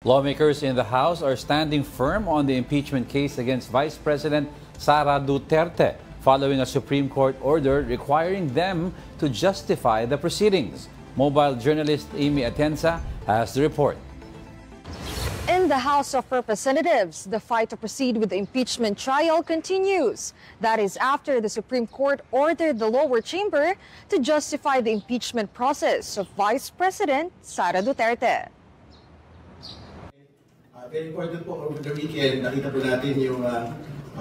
Lawmakers in the House are standing firm on the impeachment case against Vice President Sara Duterte, following a Supreme Court order requiring them to justify the proceedings. Mobile journalist Amy Atienza has the report. In the House of Representatives, the fight to proceed with the impeachment trial continues. That is after the Supreme Court ordered the lower chamber to justify the impeachment process of Vice President Sara Duterte. Very important po, over the weekend, nakita po natin yung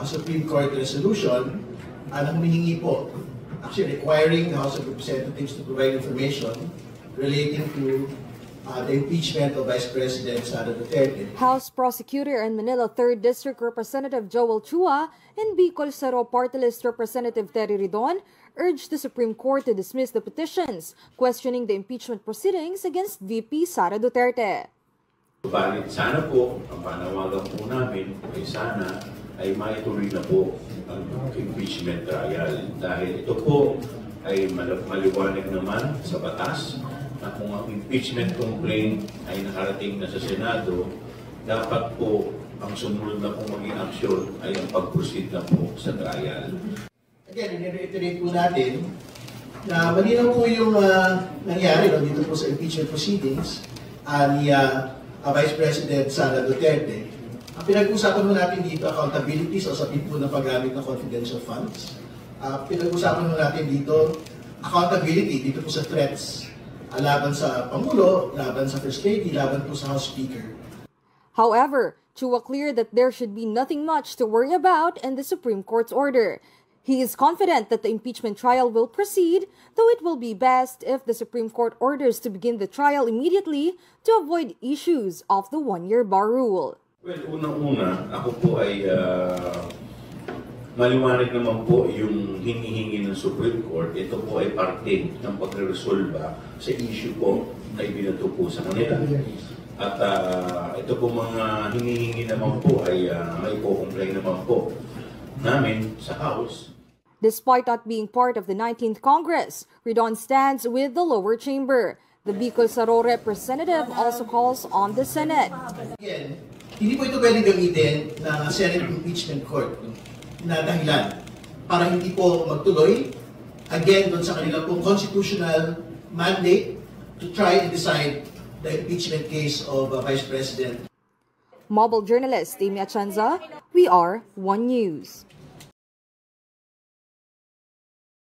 Supreme Court resolution na humihingi po, actually requiring the House of Representatives to provide information relating to the impeachment of Vice President Sara Duterte. House Prosecutor and Manila 3rd District Representative Joel Chua and Bicol Saro Party List Representative Terry Ridon urged the Supreme Court to dismiss the petitions questioning the impeachment proceedings against VP Sara Duterte. Balit sana po, ang panawagan po namin ay sana ay maituloy na po ang impeachment trial dahil ito po ay maliwanag naman sa batas na kung ang impeachment complaint ay nakarating na sa Senado, dapat po ang sumunod na pong maging aksyon ay ang pag-proceed na po sa trial. Again, i-reiterate po natin na malinaw po yung nangyari dito po sa impeachment proceedings ni Vice President Sara Duterte. Ang pinag-usapan mo natin dito, accountability sa usapin po ng paggamit ng confidential funds. Pinag-usapan mo natin dito, accountability dito po sa threats laban sa Pangulo, laban sa First Lady, laban po sa House Speaker. However, Chua cleared that there should be nothing much to worry about in the Supreme Court's order. He is confident that the impeachment trial will proceed, though it will be best if the Supreme Court orders to begin the trial immediately to avoid issues of the one-year bar rule. Well, unang-una, ako po ay maliwanag naman po yung hinihingi ng Supreme Court. Ito po ay parte ng pagre-resolba sa issue po na ibinato po sa kanila. At ito po mga hinihingi naman po ay may po-complain naman po namin sa House. Despite not being part of the 19th Congress, Ridon stands with the lower chamber. The Bicol Saro representative also calls on the Senate. Again, hindi po ito pwedeng gamitin ng Senate Impeachment Court na dahilan para hindi po magtuloy again doon sa kanilang pong constitutional mandate to try and decide the impeachment case of Vice President. Mobile journalist Amy Atienza, we are One News.